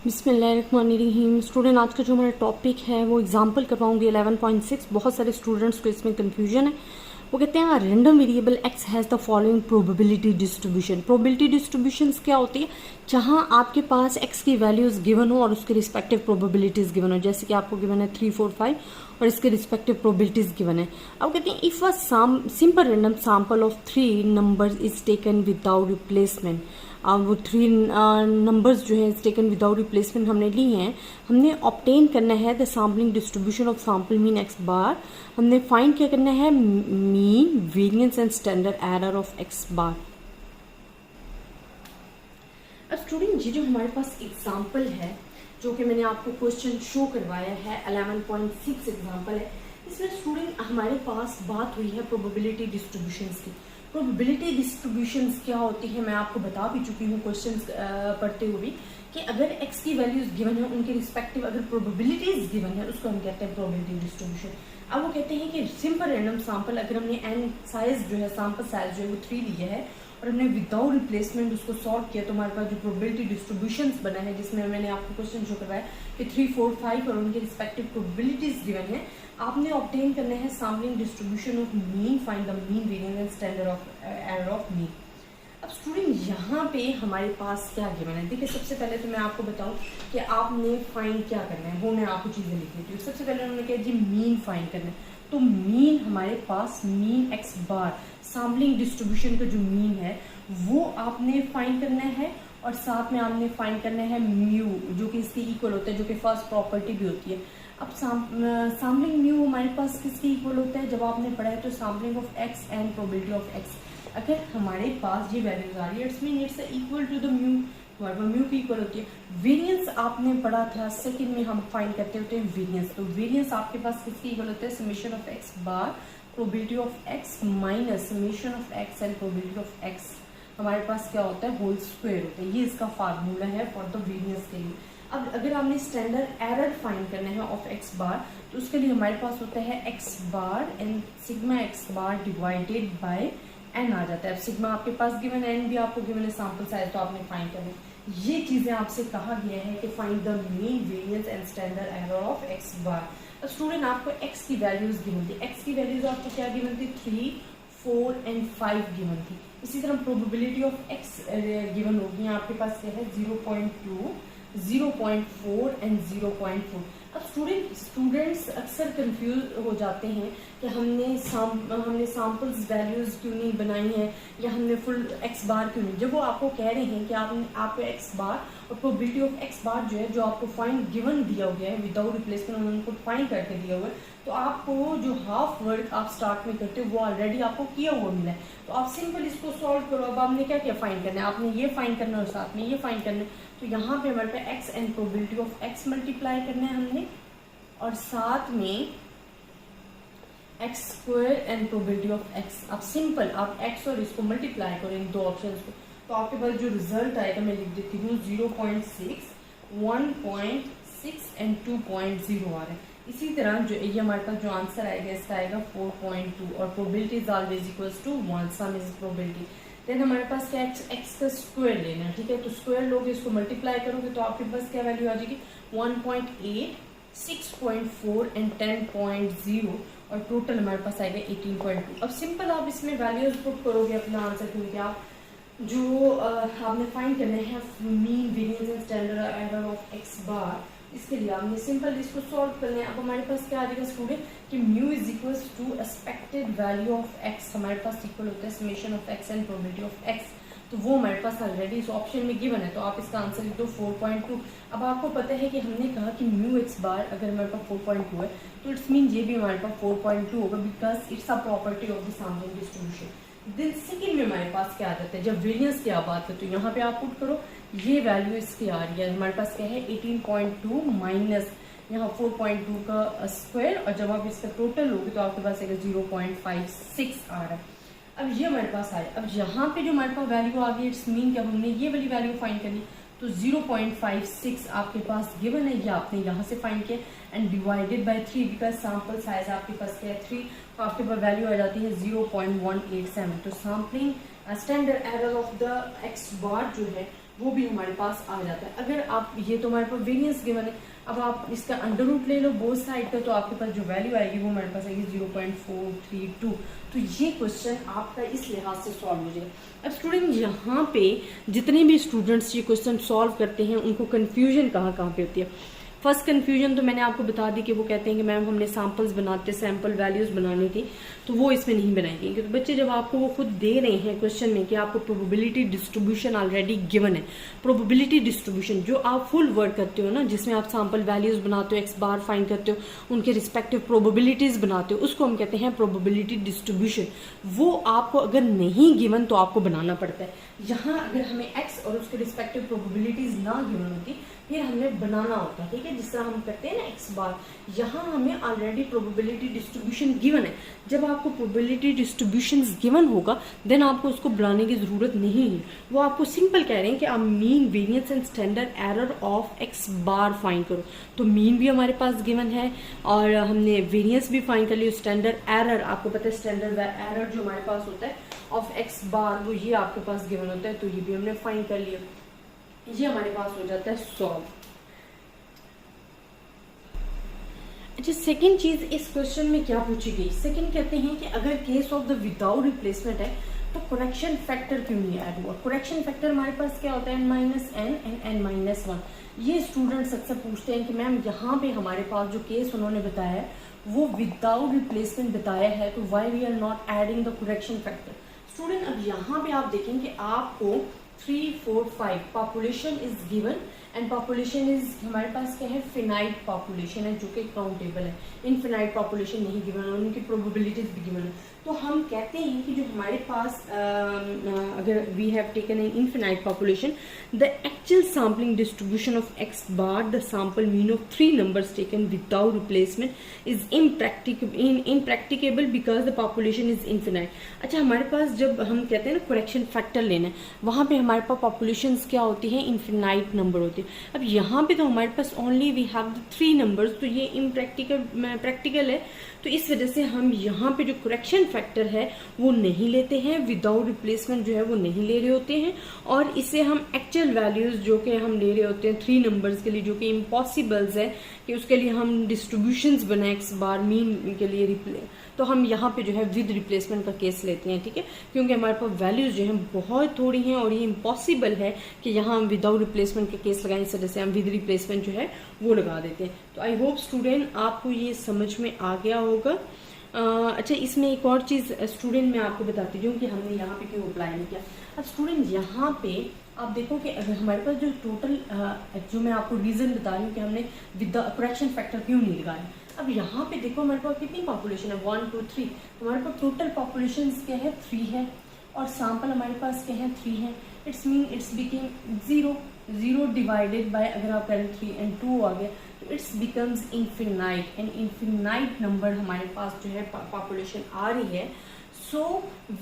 बिस्मिल्लाहिर्रहमानिर्रहीम। स्टूडेंट, आज का जो हमारा टॉपिक है वो एग्जाम्पल करवाऊंगी 11.6। बहुत सारे स्टूडेंट्स को इसमें कंफ्यूजन है। वो कहते हैं random variable x has the following probability distribution. Probability distributions क्या होती है? जहां आपके पास एक्स की वैल्यूज गिवन हो और उसके रिस्पेक्टिव प्रोबेबिलिटीज गिवन हो। जैसे कि आपको गिवन है 3, 4, 5 और इसके रिस्पेक्टिव प्रोबेबिलिटीज गिवन है। अब कहते हैं if a simple random sample of 3 numbers is taken without replacement. अब वो 3 नंबर्स जो है टेकन विदाउट रिप्लेसमेंट हमने ली हैं। हमने ऑब्टेन करना है the sampling distribution of sample mean X bar. हमने फाइंड क्या करना है? Mean, variance and standard error of X bar. अब स्टूडेंट, ये जो हमारे पास एग्जाम्पल है जो कि मैंने आपको क्वेश्चन शो करवाया है 11.6 एग्जाम्पल है। इसमें स्टूडेंट हमारे पास बात हुई है प्रोबेबिलिटी डिस्ट्रीब्यूशंस की। प्रोबेबिलिटी डिस्ट्रीब्यूशंस क्या होती है मैं आपको बता भी चुकी हूँ क्वेश्चंस पढ़ते हुए भी कि अगर x की वैल्यूज गिवन है उनके रिस्पेक्टिव अगर प्रोबेबिलिटीज गिवन है उसको हम कहते हैं प्रोबेबिलिटी डिस्ट्रीब्यूशन। अब वो कहते हैं कि सिंपल रैंडम सैंपल अगर हमने n साइज जो है सैंपल साइज जो है वो 3 लिया है और हमने विदाउट रिप्लेसमेंट उसको सॉल्व किया तो हमारे पास जो प्रोबेबिलिटी डिस्ट्रीब्यूशंस बना है जिसमें मैंने आपको क्वेश्चन शो करवाया कि 3, 4, 5 और उनके रिस्पेक्टिव प्रोबेबिलिटीज गिवन है। आपने ऑब्टेन करना है sampling distribution of mean, find the mean, variance and standard of error of mean. अब स्टूडेंट यहाँ पे हमारे पास क्या गिवन है? देखिए, सबसे पहले तो मैं आपको बताऊं कि आपने फाइंड क्या करना है, वो मैं आपको चीजें लिख देती हूँ। सबसे पहले उन्होंने कहा जी मीन फाइंड करना है। तो मीन हमारे पास मीन एक्स बार सैम्पलिंग डिस्ट्रीब्यूशन का जो मीन है वो आपने फाइंड करना है और साथ में आपने फाइंड करना है म्यू जो कि इसके इक्वल होता है, जो कि फर्स्ट प्रॉपर्टी भी होती है। अब सैम्पलिंग म्यू हमारे पास किसके इक्वल होता है? जब आपने पढ़ा है तो sampling of x and probability of X. अगर हमारे पास ये वैल्यूज आ रही है it's mean it's equal to the mu, हमारे पास म्यू की इक्वल होती है। वेरिएंस आपने पढ़ा था सेकंड में, हम फाइंड करते होते हैं वेरिएंस। तो वेरिएंस आपके पास किसके इक्वल होता है? Summation of X bar probability of x minus summation of x and probability of x. हमारे पास क्या होता है? होल स्क्वायर होता है। ये इसका फार्मूला है फॉर द वेरिएंस के लिए। अब अगर हमने स्टैंडर्ड एरर फाइंड करना है ऑफ एक्स बार तो उसके लिए हमारे पास होता है X bar and sigma X bar divided by N आ जाता है। अब सिग्मा आपके पास गिवन है, एन भी आपको गिवन है, सैंपल साइज तो आपने फाइंड करना है। ये चीजें आपसे कहा गया है कि find the mean, variance and standard error of X bar. अब स्टूडेंट आपको एक्स की वैल्यूज गिवन थी। एक्स की वैल्यूज आपको क्या गिवन थी? 3, 4 एंड 5 गिवन थी। इसी तरह प्रोबेबिलिटी ऑफ एक्स गिवन होगी आपके पास क्या है? 0.2, 0.4 एंड 0.4। अब स्टूडेंट्स अक्सर कंफ्यूज हो जाते हैं कि हमने सैम्पल्स वैल्यूज क्यों नहीं बनाई हैं या हमने फुल एक्स बार क्यों नहीं। जब वो आपको कह रहे हैं कि आपको एक्स बार और प्रोबेबिलिटी ऑफ एक्स बार जो है जो आपको फाइंड गिवन दिया गया है विदाउट रिप्लेसमेंट उन्होंने उनको फाइंड करके दिया हुआ है, तो आपको जो हाफ वर्क आप स्टार्ट में करते हो वो ऑलरेडी आपको किया हुआ मिला है। तो आप सिंपल इसको सॉल्व करो। अब आपने क्या क्या फाइंड करना है? आपने ये फाइंड करना है और साथ में ये फाइंड करना है। तो यहाँ पे हमारे पास X and probability of X multiply करना है हमने और साथ में X square and probability of X. अब सिंपल आप एक्स और इसको मल्टीप्लाई करो इन दो ऑप्शंस को तो आपके पास जो रिजल्ट आएगा मैं लिख देती हूँ 0.6, 1.6 एंड 2.0 आ रहा है। इसी तरह जो ये हमारे पास जो आंसर आएगा इसका आएगा 4.2 और probability is always equals to 1, sum is probability. Then हमारे पास क्या एक्स का स्क्वायर लेना है, ठीक है? तो स्क्वायर लोगे इसको मल्टीप्लाई करोगे तो आपके पास क्या वैल्यू आ जाएगी? 1.8, 6.4 एंड 10.0 और टोटल हमारे पास आएगा 18.2। अब सिंपल आप इसमें वैल्यूज पुट करोगे अपना आंसर, क्योंकि आप जो आपने फाइंड करने हैं mean, variance and standard error of X bar, इसके लिए आपने सिंपल इसको सॉल्व करना है। अब हमारे पास क्या आ जाएगा स्टूडेंट कि mu is equals to expected value of x. हमारे पास इक्वल होता है summation of x and probability of x. तो वो हमारे पास ऑलरेडी इस ऑप्शन में गिवन है तो आप इसका आंसर लिख दो 4.2। अब आपको पता है कि हमने कहा कि म्यू एक्स बार अगर हमारे पास 4.2 है तो इट्स मीन ये भी हमारे पास 4.2 होगा because it's a property of the sampling distribution. Then second में हमारे पास क्या आ जाता है? जब वेरिएंस की आप बात करते हो यहाँ पे आप पुट करो ये वैल्यू इसकी आ रही है हमारे पास क्या है 18.2 माइनस यहाँ 4.2 का स्क्वायर और जब आप इसका टोटल लोगे तो आपके पास 0.56 आ रहा है। अब ये हमारे पास आया। अब यहाँ पे जो हमारे पास वैल्यू आ गई इट्स मीन कि हमने ये वाली वैल्यू फाइंड करनी तो 0.56 आपके पास गिवन है, ये आपने यहाँ से फाइंड किया and divided by 3 because sample size आपके पास क्या है 3 तो आपके पास वैल्यू आ जाती है 0.187। तो sampling standard error of the X bar जो है वो भी हमारे पास आ जाता है। अगर आप ये तो हमारे पास वेरिएंस गिवन है, अब आप इसका अंडर रूट ले लो बोथ साइड का, तो आपके पास जो वैल्यू आएगी वो हमारे पास आएगी 0.432। तो ये क्वेश्चन आपका इस लिहाज से सॉल्व हो जाएगा। अब स्टूडेंट यहाँ पे जितने भी स्टूडेंट्स ये क्वेश्चन सॉल्व करते हैं उनको कंफ्यूजन कहाँ कहाँ पे होती है। फर्स्ट कंफ्यूजन तो मैंने आपको बता दी कि वो कहते हैं कि मैम हमने सैंपल्स बनाते, सैंपल वैल्यूज बनानी थी, तो वो इसमें नहीं बनाएंगे। क्योंकि बच्चे जब आपको वो खुद दे रहे हैं क्वेश्चन में कि आपको प्रोबेबिलिटी डिस्ट्रीब्यूशन ऑलरेडी गिवन है, प्रोबेबिलिटी डिस्ट्रीब्यूशन जो आप फुल वर्क करते हो ना, जिसमें आप सैंपल वैल्यूज बनाते हो, एक्स बार फाइंड करते हो, उनके रिस्पेक्टिव प्रोबेबिलिटीज बनाते हो, उसको हम कहते हैं प्रोबेबिलिटी डिस्ट्रीब्यूशन। वो आपको अगर नहीं गिवन तो आपको बनाना पड़ता है। यहाँ अगर हमें एक्स और उसके रिस्पेक्टिव प्रोबेबिलिटीज ना गिवन होती फिर हमें बनाना होता है, ठीक है, जिस तरह हम करते हैं ना एक्स बार। यहाँ हमें ऑलरेडी प्रोबेबिलिटी डिस्ट्रीब्यूशन गिवन है। जब आपको प्रोबेबिलिटी डिस्ट्रीब्यूशन गिवन होगा देन आपको उसको बनाने की जरूरत नहीं है। वो आपको सिंपल कह रहे हैं कि आप mean, variance and standard error of X bar find करो। तो मीन भी हमारे पास गिवन है और हमने वेरिएंस भी फाइंड कर लिया। स्टैंडर्ड एरर आपको पता है, स्टैंडर्ड एरर जो हमारे पास होता है ऑफ एक्स बार, वो ये आपके पास गिवन होता है, तो ये भी हमने फाइंड कर लिया। ये हमारे पास हो जाता है सॉल्व। अच्छा, सेकंड चीज इस क्वेश्चन में क्या पूछी गई। सेकंड कहते हैं कि अगर case of the without replacement है तो करेक्शन फैक्टर क्यों नहीं ऐड हुआ। करेक्शन फैक्टर हमारे पास क्या होता है, n-n एंड n-1। ये स्टूडेंट्स अक्सर पूछते हैं कि मैम यहाँ पे हमारे पास जो केस उन्होंने बताया है वो विदाउट रिप्लेसमेंट बताया है, तो why we are not adding the correction factor. Student अब यहाँ पे आप देखेंगे आपको 3, 4, 5 population is given and population is हमारे पास क्या है, फिनाइट पॉपुलेशन है जो कि काउंटेबल है। इनफिनाइट पॉपुलेशन नहीं गिवन है, उनकी प्रोबेबिलिटीज भी गिवन है। तो हम कहते हैं कि जो हमारे पास अगर we have taken an infinite population, the actual sampling distribution of X bar the sample mean of 3 numbers taken without replacement is impracticable because the population is infinite. अच्छा, हमारे पास जब हम कहते हैं ना करेक्शन फैक्टर लेना है, वहां पे हमारे पास पॉपुलेशन क्या होती है, इनफिनाइट नंबर होती है। अब यहाँ पे तो हमारे पास only we have the 3 numbers, तो ये प्रैक्टिकल है। तो इस वजह से हम यहाँ पे जो करेक्शन फैक्टर है वो नहीं लेते हैं, विदाउट रिप्लेसमेंट जो है वो नहीं ले रहे होते हैं, और इसे हम एक्चुअल वैल्यूज जो कि हम ले रहे होते हैं 3 नंबर्स के लिए, जो कि इम्पॉसिबल्स है कि उसके लिए हम डिस्ट्रीब्यूशंस बनाए एक्स बार मीन के लिए तो हम यहाँ पे जो है विद रिप्लेसमेंट का केस लेते हैं, ठीक है, क्योंकि हमारे पास वैल्यूज जो है बहुत थोड़ी हैं और ये इम्पॉसिबल है कि यहाँ हम विदाउट रिप्लेसमेंट का केस लगाएं। इस वजह से हम विद रिप्लेसमेंट जो है वो लगा देते हैं। तो आई होप स्टूडेंट आपको ये समझ में आ गया होगा। अच्छा, इसमें एक और चीज स्टूडेंट मैं आपको बताती हूँ कि हमने यहाँ पे क्यों अप्लाई नहीं किया। अब स्टूडेंट यहाँ पे आप देखो कि अगर हमारे पास जो टोटल जो मैं आपको रीजन बता रही हूँ कि हमने विद करेक्शन फैक्टर क्यों नहीं लगाया। अब यहाँ पे देखो हमारे पास कितनी पॉपुलेशन है, 1, 2, 3। हमारे पास टोटल पॉपुलेशन क्या है, 3 है, और सैंपल हमारे पास क्या है, 3 है। It's mean it's became 0 divided by, अगर आप करें 3 and 2 आ गया तो it's becomes infinite, and infinite number हमारे पास जो है पॉपुलेशन आ रही है। So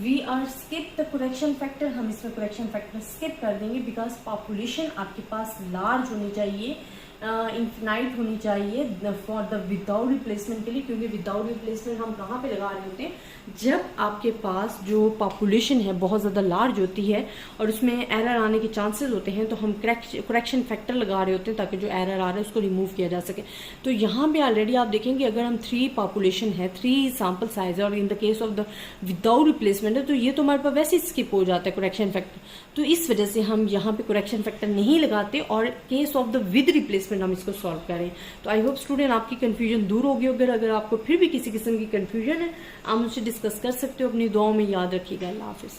we are skip the correction factor, हम इसमें करेक्शन फैक्टर स्किप कर देंगे बिकॉज पॉपुलेशन आपके पास लार्ज होनी चाहिए, इन्फिनाइट होनी चाहिए फॉर द विदाउट रिप्लेसमेंट के लिए, क्योंकि विदाउट रिप्लेसमेंट हम कहाँ पे लगा रहे होते हैं, जब आपके पास जो पॉपुलेशन है बहुत ज़्यादा लार्ज होती है और उसमें एरर आने के चांसेस होते हैं, तो हम करेक्शन फैक्टर लगा रहे होते हैं ताकि जो एरर आ रहा है उसको रिमूव किया जा सके। तो यहाँ पे ऑलरेडी आप देखेंगे अगर हम 3 पॉपुलेशन है, 3 सैंपल साइज है, और in the case of the without replacement है, तो ये तो हमारे पास वैसे ही स्किप हो जाता है करेक्शन फैक्टर। तो इस वजह से हम यहाँ पे करेक्शन फैक्टर नहीं लगाते और case of the with replacement हम इसको सॉल्व करें। तो आई होप स्टूडेंट आपकी कंफ्यूजन दूर होगी। अगर आपको फिर भी किसी किस्म की कंफ्यूजन है आप मुझसे डिस्कस कर सकते हो। अपनी दुआओं में याद रखिएगा। अल्लाह हाफिज।